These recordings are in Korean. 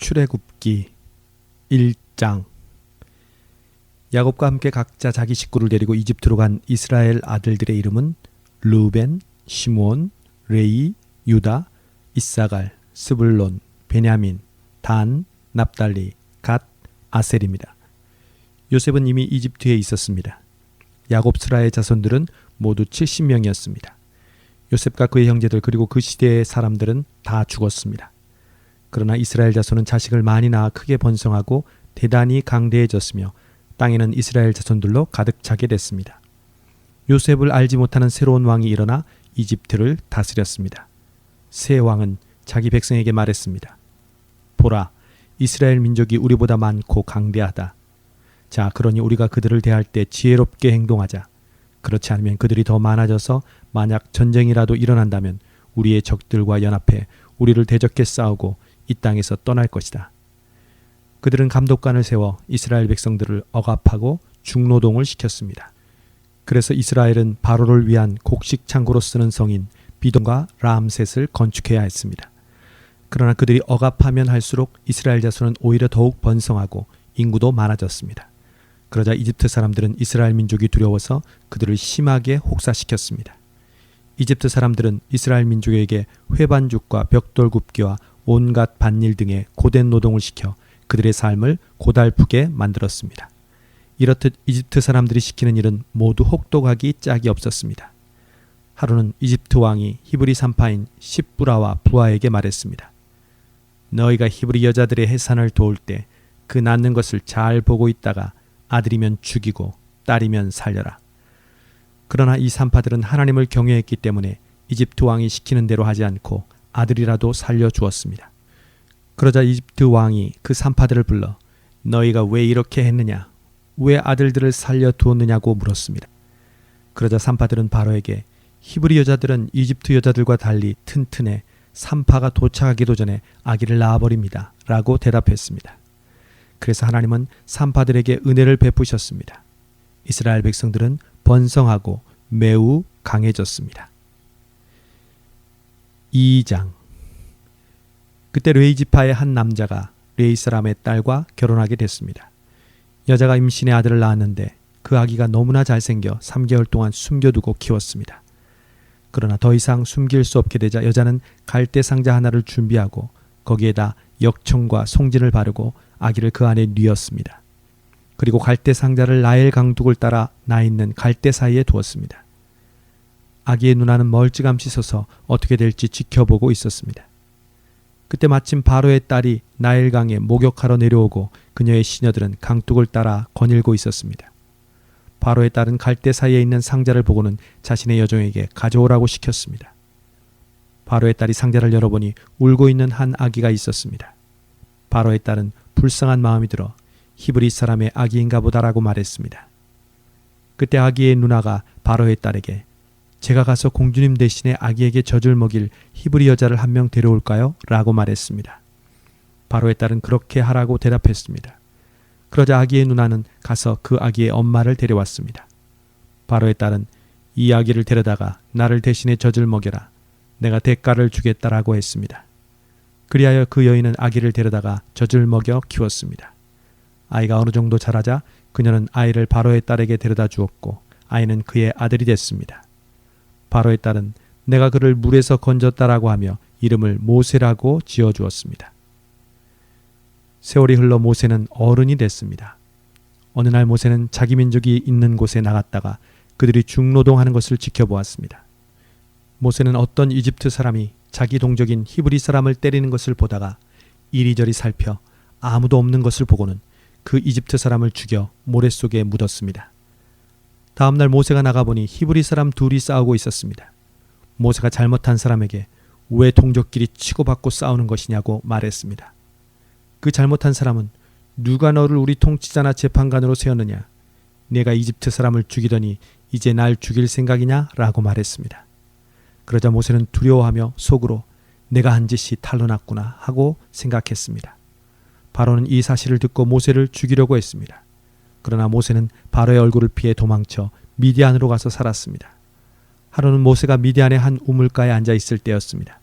출애굽기 1장. 야곱과 함께 각자 자기 식구를 데리고 이집트로 간 이스라엘 아들들의 이름은 르우벤, 시므온, 레위, 유다, 이사갈, 스불론, 베냐민, 단, 납달리, 갓, 아셀입니다. 요셉은 이미 이집트에 있었습니다. 야곱 스라의 자손들은 모두 70명이었습니다. 요셉과 그의 형제들 그리고 그 시대의 사람들은 다 죽었습니다. 그러나 이스라엘 자손은 자식을 많이 낳아 크게 번성하고 대단히 강대해졌으며 땅에는 이스라엘 자손들로 가득 차게 됐습니다. 요셉을 알지 못하는 새로운 왕이 일어나 이집트를 다스렸습니다. 새 왕은 자기 백성에게 말했습니다. 보라, 이스라엘 민족이 우리보다 많고 강대하다. 자, 그러니 우리가 그들을 대할 때 지혜롭게 행동하자. 그렇지 않으면 그들이 더 많아져서 만약 전쟁이라도 일어난다면 우리의 적들과 연합해 우리를 대적해 싸우고 이 땅에서 떠날 것이다. 그들은 감독관을 세워 이스라엘 백성들을 억압하고 중노동을 시켰습니다. 그래서 이스라엘은 바로를 위한 곡식 창고로 쓰는 성인 비돔과 람셋을 건축해야 했습니다. 그러나 그들이 억압하면 할수록 이스라엘 자손은 오히려 더욱 번성하고 인구도 많아졌습니다. 그러자 이집트 사람들은 이스라엘 민족이 두려워서 그들을 심하게 혹사시켰습니다. 이집트 사람들은 이스라엘 민족에게 회반죽과 벽돌 굽기와 온갖 밭일 등의 고된 노동을 시켜 그들의 삶을 고달프게 만들었습니다. 이렇듯 이집트 사람들이 시키는 일은 모두 혹독하기 짝이 없었습니다. 하루는 이집트 왕이 히브리 산파인 십부라와 부하에게 말했습니다. 너희가 히브리 여자들의 해산을 도울 때 그 낳는 것을 잘 보고 있다가 아들이면 죽이고 딸이면 살려라. 그러나 이 산파들은 하나님을 경외했기 때문에 이집트 왕이 시키는 대로 하지 않고 아들이라도 살려주었습니다. 그러자 이집트 왕이 그 산파들을 불러 너희가 왜 이렇게 했느냐? 왜 아들들을 살려두었느냐고 물었습니다. 그러자 산파들은 바로에게 히브리 여자들은 이집트 여자들과 달리 튼튼해 산파가 도착하기도 전에 아기를 낳아버립니다. 라고 대답했습니다. 그래서 하나님은 산파들에게 은혜를 베푸셨습니다. 이스라엘 백성들은 번성하고 매우 강해졌습니다. 2장. 그때 레위 지파의 한 남자가 레위 사람의 딸과 결혼하게 됐습니다. 여자가 임신의 아들을 낳았는데 그 아기가 너무나 잘생겨 3개월 동안 숨겨두고 키웠습니다. 그러나 더 이상 숨길 수 없게 되자 여자는 갈대 상자 하나를 준비하고 거기에다 역청과 송진을 바르고 아기를 그 안에 뉘었습니다. 그리고 갈대 상자를 나일 강둑을 따라 나 있는 갈대 사이에 두었습니다. 아기의 누나는 멀찌감치 서서 어떻게 될지 지켜보고 있었습니다. 그때 마침 바로의 딸이 나일강에 목욕하러 내려오고 그녀의 시녀들은 강둑을 따라 거닐고 있었습니다. 바로의 딸은 갈대 사이에 있는 상자를 보고는 자신의 여종에게 가져오라고 시켰습니다. 바로의 딸이 상자를 열어보니 울고 있는 한 아기가 있었습니다. 바로의 딸은 불쌍한 마음이 들어 히브리 사람의 아기인가 보다라고 말했습니다. 그때 아기의 누나가 바로의 딸에게 제가 가서 공주님 대신에 아기에게 젖을 먹일 히브리 여자를 한 명 데려올까요? 라고 말했습니다. 바로의 딸은 그렇게 하라고 대답했습니다. 그러자 아기의 누나는 가서 그 아기의 엄마를 데려왔습니다. 바로의 딸은 이 아기를 데려다가 나를 대신에 젖을 먹여라. 내가 대가를 주겠다라고 했습니다. 그리하여 그 여인은 아기를 데려다가 젖을 먹여 키웠습니다. 아이가 어느 정도 자라자 그녀는 아이를 바로의 딸에게 데려다 주었고 아이는 그의 아들이 됐습니다. 바로의 딸은 내가 그를 물에서 건졌다라고 하며 이름을 모세라고 지어주었습니다. 세월이 흘러 모세는 어른이 됐습니다. 어느 날 모세는 자기 민족이 있는 곳에 나갔다가 그들이 중노동하는 것을 지켜보았습니다. 모세는 어떤 이집트 사람이 자기 동족인 히브리 사람을 때리는 것을 보다가 이리저리 살펴 아무도 없는 것을 보고는 그 이집트 사람을 죽여 모래 속에 묻었습니다. 다음 날 모세가 나가보니 히브리 사람 둘이 싸우고 있었습니다. 모세가 잘못한 사람에게 왜 동족끼리 치고받고 싸우는 것이냐고 말했습니다. 그 잘못한 사람은 누가 너를 우리 통치자나 재판관으로 세웠느냐? 내가 이집트 사람을 죽이더니 이제 날 죽일 생각이냐? 라고 말했습니다. 그러자 모세는 두려워하며 속으로 내가 한 짓이 탄로났구나 하고 생각했습니다. 바로는 이 사실을 듣고 모세를 죽이려고 했습니다. 그러나 모세는 바로의 얼굴을 피해 도망쳐 미디안으로 가서 살았습니다. 하루는 모세가 미디안의 한 우물가에 앉아 있을 때였습니다.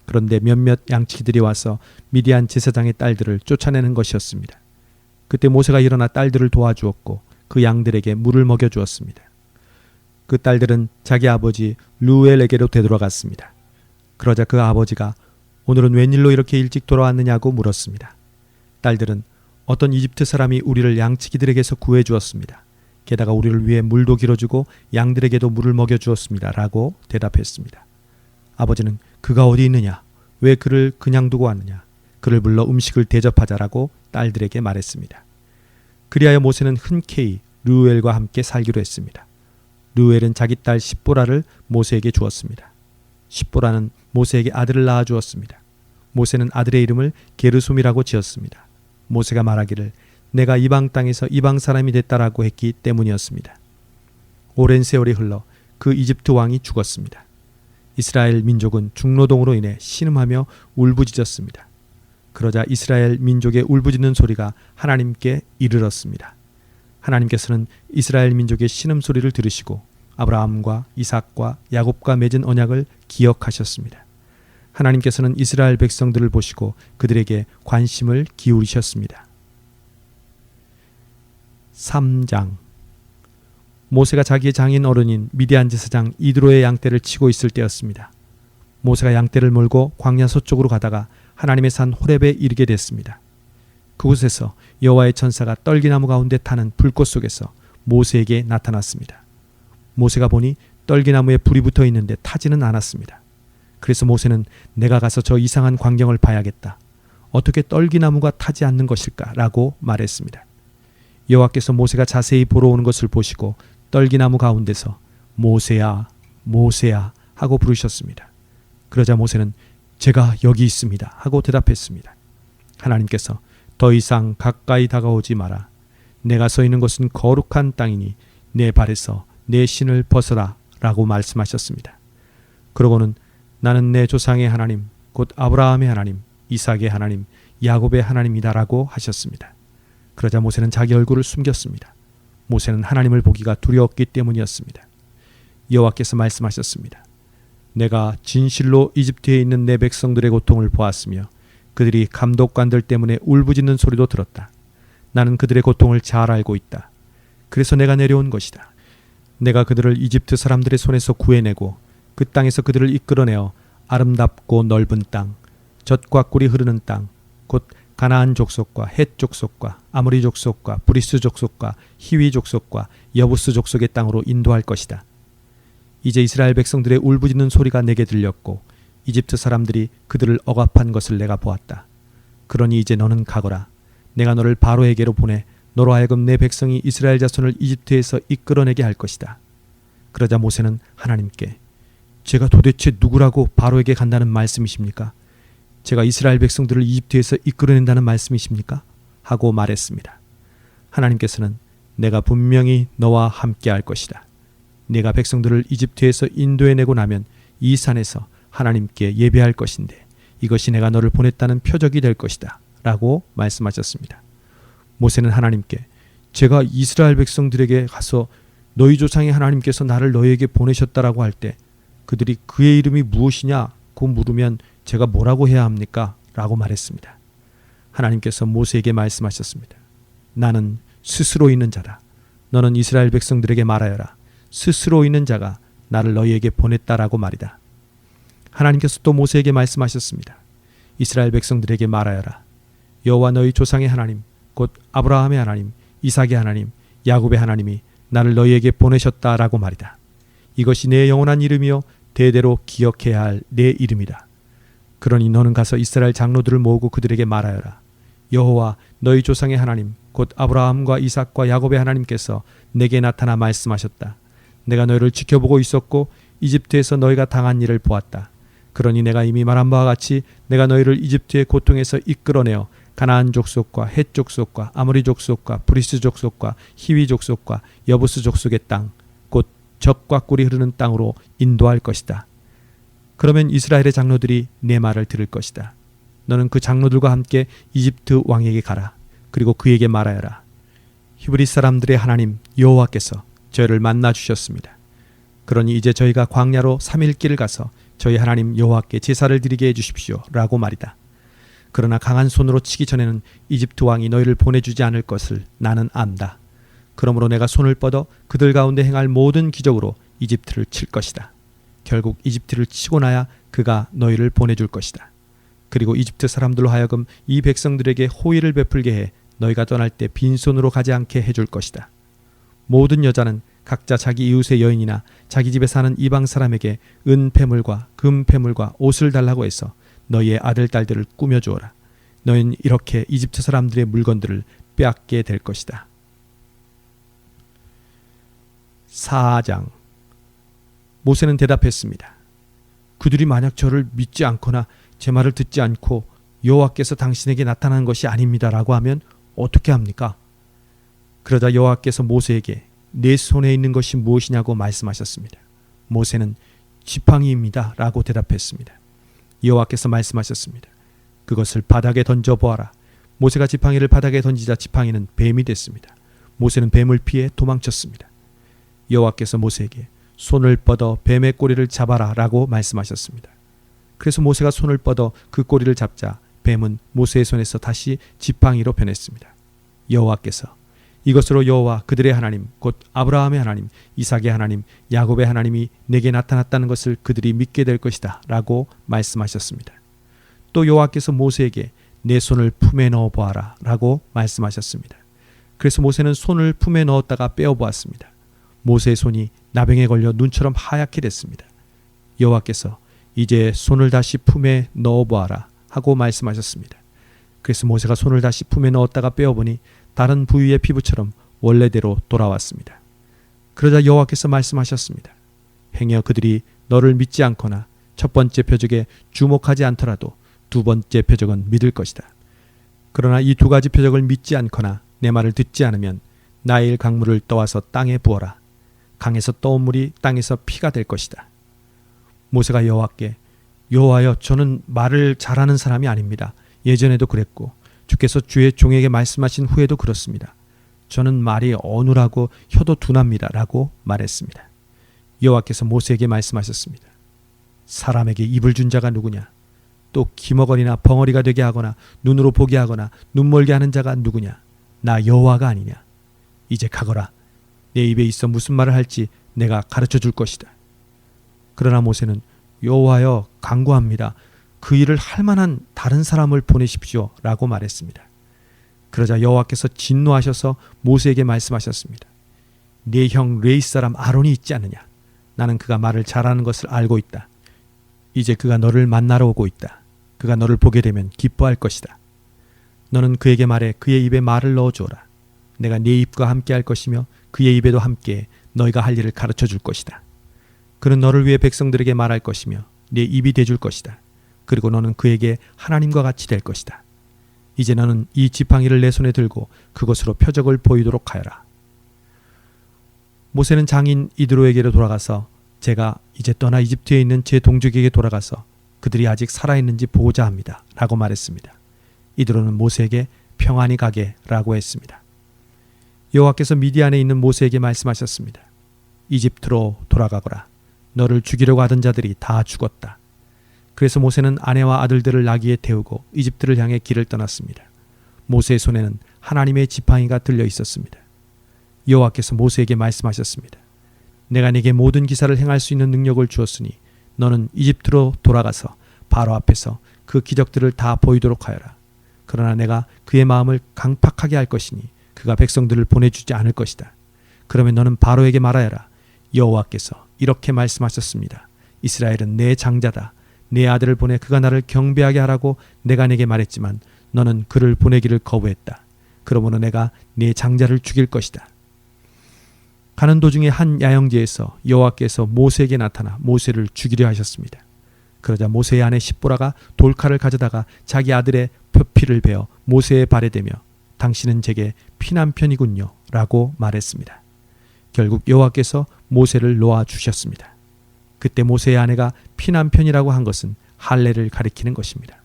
그런데 몇몇 양치기들이 와서 미디안 제사장의 딸들을 쫓아내는 것이었습니다. 그때 모세가 일어나 딸들을 도와주었고 그 양들에게 물을 먹여주었습니다. 그 딸들은 자기 아버지 루엘에게로 되돌아갔습니다. 그러자 그 아버지가 오늘은 웬일로 이렇게 일찍 돌아왔느냐고 물었습니다. 딸들은 어떤 이집트 사람이 우리를 양치기들에게서 구해주었습니다. 게다가 우리를 위해 물도 길어주고 양들에게도 물을 먹여주었습니다. 라고 대답했습니다. 아버지는 그가 어디 있느냐? 왜 그를 그냥 두고 왔느냐? 그를 불러 음식을 대접하자라고 딸들에게 말했습니다. 그리하여 모세는 흔쾌히 르우엘과 함께 살기로 했습니다. 르우엘은 자기 딸 십보라를 모세에게 주었습니다. 십보라는 모세에게 아들을 낳아 주었습니다. 모세는 아들의 이름을 게르솜이라고 지었습니다. 모세가 말하기를 내가 이방 땅에서 이방 사람이 됐다라고 했기 때문이었습니다. 오랜 세월이 흘러 그 이집트 왕이 죽었습니다. 이스라엘 민족은 중노동으로 인해 신음하며 울부짖었습니다. 그러자 이스라엘 민족의 울부짖는 소리가 하나님께 이르렀습니다. 하나님께서는 이스라엘 민족의 신음소리를 들으시고 아브라함과 이삭과 야곱과 맺은 언약을 기억하셨습니다. 하나님께서는 이스라엘 백성들을 보시고 그들에게 관심을 기울이셨습니다. 3장. 모세가 자기의 장인 어른인 미디안 제사장 이드로의 양떼를 치고 있을 때였습니다. 모세가 양떼를 몰고 광야 서쪽으로 가다가 하나님의 산 호렙에 이르게 됐습니다. 그곳에서 여호와의 천사가 떨기나무 가운데 타는 불꽃 속에서 모세에게 나타났습니다. 모세가 보니 떨기나무에 불이 붙어 있는데 타지는 않았습니다. 그래서 모세는 내가 가서 저 이상한 광경을 봐야겠다. 어떻게 떨기나무가 타지 않는 것일까? 라고 말했습니다. 여호와께서 모세가 자세히 보러 오는 것을 보시고 떨기나무 가운데서 모세야, 모세야 하고 부르셨습니다. 그러자 모세는 제가 여기 있습니다 하고 대답했습니다. 하나님께서 더 이상 가까이 다가오지 마라. 내가 서 있는 곳은 거룩한 땅이니 내 발에서 내 신을 벗어라 라고 말씀하셨습니다. 그러고는 나는 내 조상의 하나님, 곧 아브라함의 하나님, 이삭의 하나님, 야곱의 하나님이다 라고 하셨습니다. 그러자 모세는 자기 얼굴을 숨겼습니다. 모세는 하나님을 보기가 두려웠기 때문이었습니다. 여호와께서 말씀하셨습니다. 내가 진실로 이집트에 있는 내 백성들의 고통을 보았으며 그들이 감독관들 때문에 울부짖는 소리도 들었다. 나는 그들의 고통을 잘 알고 있다. 그래서 내가 내려온 것이다. 내가 그들을 이집트 사람들의 손에서 구해내고 그 땅에서 그들을 이끌어내어 아름답고 넓은 땅, 젖과 꿀이 흐르는 땅, 곧 가나안 족속과 헷 족속과 아모리 족속과 브리스 족속과 히위 족속과 여부스 족속의 땅으로 인도할 것이다. 이제 이스라엘 백성들의 울부짖는 소리가 내게 들렸고 이집트 사람들이 그들을 억압한 것을 내가 보았다. 그러니 이제 너는 가거라. 내가 너를 바로에게로 보내 너로 하여금 내 백성이 이스라엘 자손을 이집트에서 이끌어내게 할 것이다. 그러자 모세는 하나님께 제가 도대체 누구라고 바로에게 간다는 말씀이십니까? 제가 이스라엘 백성들을 이집트에서 이끌어낸다는 말씀이십니까? 하고 말했습니다. 하나님께서는 내가 분명히 너와 함께 할 것이다. 내가 백성들을 이집트에서 인도해내고 나면 이 산에서 하나님께 예배할 것인데 이것이 내가 너를 보냈다는 표적이 될 것이다. 라고 말씀하셨습니다. 모세는 하나님께 제가 이스라엘 백성들에게 가서 너희 조상의 하나님께서 나를 너희에게 보내셨다라고 할 때 그들이 그의 이름이 무엇이냐고 물으면 제가 뭐라고 해야 합니까? 라고 말했습니다. 하나님께서 모세에게 말씀하셨습니다. 나는 스스로 있는 자다. 너는 이스라엘 백성들에게 말하여라. 스스로 있는 자가 나를 너희에게 보냈다라고 말이다. 하나님께서 또 모세에게 말씀하셨습니다. 이스라엘 백성들에게 말하여라. 여호와 너희 조상의 하나님, 곧 아브라함의 하나님, 이삭의 하나님, 야곱의 하나님이 나를 너희에게 보내셨다라고 말이다. 이것이 내 영원한 이름이요 대대로 기억해야 할 내 이름이다. 그러니 너는 가서 이스라엘 장로들을 모으고 그들에게 말하여라. 여호와 너희 조상의 하나님 곧 아브라함과 이삭과 야곱의 하나님께서 내게 나타나 말씀하셨다. 내가 너희를 지켜보고 있었고 이집트에서 너희가 당한 일을 보았다. 그러니 내가 이미 말한 바와 같이 내가 너희를 이집트의 고통에서 이끌어내어 가나안 족속과 헷 족속과 아모리 족속과 브리스 족속과 히위 족속과 여부스 족속의 땅 곧 젖과 꿀이 흐르는 땅으로 인도할 것이다. 그러면 이스라엘의 장로들이 내 말을 들을 것이다. 너는 그 장로들과 함께 이집트 왕에게 가라. 그리고 그에게 말하여라. 히브리 사람들의 하나님 여호와께서 저희를 만나 주셨습니다. 그러니 이제 저희가 광야로 3일 길을 가서 저희 하나님 여호와께 제사를 드리게 해주십시오 라고 말이다. 그러나 강한 손으로 치기 전에는 이집트 왕이 너희를 보내주지 않을 것을 나는 안다. 그러므로 내가 손을 뻗어 그들 가운데 행할 모든 기적으로 이집트를 칠 것이다. 결국 이집트를 치고 나야 그가 너희를 보내줄 것이다. 그리고 이집트 사람들로 하여금 이 백성들에게 호의를 베풀게 해 너희가 떠날 때 빈손으로 가지 않게 해줄 것이다. 모든 여자는 각자 자기 이웃의 여인이나 자기 집에 사는 이방 사람에게 은폐물과 금폐물과 옷을 달라고 해서 너희의 아들 딸들을 꾸며주어라. 너희는 이렇게 이집트 사람들의 물건들을 빼앗게 될 것이다. 4장. 모세는 대답했습니다. 그들이 만약 저를 믿지 않거나 제 말을 듣지 않고 여호와께서 당신에게 나타난 것이 아닙니다 라고 하면 어떻게 합니까? 그러자 여호와께서 모세에게 내 손에 있는 것이 무엇이냐고 말씀하셨습니다. 모세는 지팡이입니다 라고 대답했습니다. 여호와께서 말씀하셨습니다. 그것을 바닥에 던져보아라. 모세가 지팡이를 바닥에 던지자 지팡이는 뱀이 됐습니다. 모세는 뱀을 피해 도망쳤습니다. 여호와께서 모세에게 손을 뻗어 뱀의 꼬리를 잡아라 라고 말씀하셨습니다. 그래서 모세가 손을 뻗어 그 꼬리를 잡자 뱀은 모세의 손에서 다시 지팡이로 변했습니다. 여호와께서 이것으로 여호와 그들의 하나님 곧 아브라함의 하나님, 이삭의 하나님, 야곱의 하나님이 내게 나타났다는 것을 그들이 믿게 될 것이다 라고 말씀하셨습니다. 또 여호와께서 모세에게 내 손을 품에 넣어 보아라 라고 말씀하셨습니다. 그래서 모세는 손을 품에 넣었다가 빼어 보았습니다. 모세의 손이 나병에 걸려 눈처럼 하얗게 됐습니다. 여호와께서 이제 손을 다시 품에 넣어 보아라 하고 말씀하셨습니다. 그래서 모세가 손을 다시 품에 넣었다가 빼어보니 다른 부위의 피부처럼 원래대로 돌아왔습니다. 그러자 여호와께서 말씀하셨습니다. 행여 그들이 너를 믿지 않거나 첫 번째 표적에 주목하지 않더라도 두 번째 표적은 믿을 것이다. 그러나 이 두 가지 표적을 믿지 않거나 내 말을 듣지 않으면 나일 강물을 떠와서 땅에 부어라. 강에서 떠온 물이 땅에서 피가 될 것이다. 모세가 여호와께 여호와여 저는 말을 잘하는 사람이 아닙니다. 예전에도 그랬고 주께서 주의 종에게 말씀하신 후에도 그렇습니다. 저는 말이 어눌하고 혀도 둔합니다 라고 말했습니다. 여호와께서 모세에게 말씀하셨습니다. 사람에게 입을 준 자가 누구냐? 또 기머거리나 벙어리가 되게 하거나 눈으로 보게 하거나 눈멀게 하는 자가 누구냐? 나 여호와가 아니냐? 이제 가거라. 내 입에 있어 무슨 말을 할지 내가 가르쳐 줄 것이다. 그러나 모세는 여호와여 간구합니다. 그 일을 할 만한 다른 사람을 보내십시오 라고 말했습니다. 그러자 여호와께서 진노하셔서 모세에게 말씀하셨습니다. 네 형 레위 사람 아론이 있지 않느냐? 나는 그가 말을 잘하는 것을 알고 있다. 이제 그가 너를 만나러 오고 있다. 그가 너를 보게 되면 기뻐할 것이다. 너는 그에게 말해 그의 입에 말을 넣어주어라. 내가 네 입과 함께 할 것이며 그의 입에도 함께 너희가 할 일을 가르쳐 줄 것이다. 그는 너를 위해 백성들에게 말할 것이며 네 입이 돼줄 것이다. 그리고 너는 그에게 하나님과 같이 될 것이다. 이제 너는 이 지팡이를 내 손에 들고 그것으로 표적을 보이도록 하여라. 모세는 장인 이드로에게로 돌아가서 제가 이제 떠나 이집트에 있는 제 동족에게 돌아가서 그들이 아직 살아있는지 보고자 합니다 라고 말했습니다. 이드로는 모세에게 평안히 가게 라고 했습니다. 여호와께서 미디안에 있는 모세에게 말씀하셨습니다. 이집트로 돌아가거라. 너를 죽이려고 하던 자들이 다 죽었다. 그래서 모세는 아내와 아들들을 나귀에 태우고 이집트를 향해 길을 떠났습니다. 모세의 손에는 하나님의 지팡이가 들려 있었습니다. 여호와께서 모세에게 말씀하셨습니다. 내가 네게 모든 기사를 행할 수 있는 능력을 주었으니 너는 이집트로 돌아가서 바로 앞에서 그 기적들을 다 보이도록 하여라. 그러나 내가 그의 마음을 강팍하게 할 것이니 그가 백성들을 보내주지 않을 것이다. 그러면 너는 바로에게 말하여라. 여호와께서 이렇게 말씀하셨습니다. 이스라엘은 내 장자다. 내 아들을 보내 그가 나를 경배하게 하라고 내가 내게 말했지만 너는 그를 보내기를 거부했다. 그러므로 내가 네 장자를 죽일 것이다. 가는 도중에 한 야영지에서 여호와께서 모세에게 나타나 모세를 죽이려 하셨습니다. 그러자 모세의 아내 십보라가 돌칼을 가져다가 자기 아들의 표피를 베어 모세의 발에 대며 당신은 제게 피난편이군요 라고 말했습니다. 결국 여호와께서 모세를 놓아주셨습니다. 그때 모세의 아내가 피난편이라고 한 것은 할례를 가리키는 것입니다.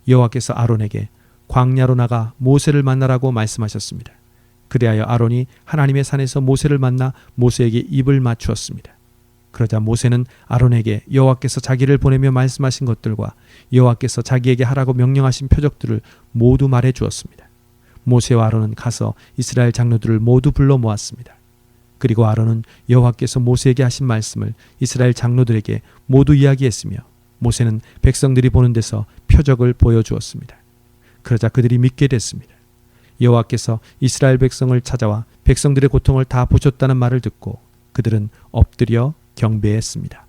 여호와께서 아론에게 광야로 나가 모세를 만나라고 말씀하셨습니다. 그리하여 아론이 하나님의 산에서 모세를 만나 모세에게 입을 맞추었습니다. 그러자 모세는 아론에게 여호와께서 자기를 보내며 말씀하신 것들과 여호와께서 자기에게 하라고 명령하신 표적들을 모두 말해 주었습니다. 모세와 아론은 가서 이스라엘 장로들을 모두 불러 모았습니다. 그리고 아론은 여호와께서 모세에게 하신 말씀을 이스라엘 장로들에게 모두 이야기했으며 모세는 백성들이 보는 데서 표적을 보여주었습니다. 그러자 그들이 믿게 됐습니다. 여호와께서 이스라엘 백성을 찾아와 백성들의 고통을 다 보셨다는 말을 듣고 그들은 엎드려 경배했습니다.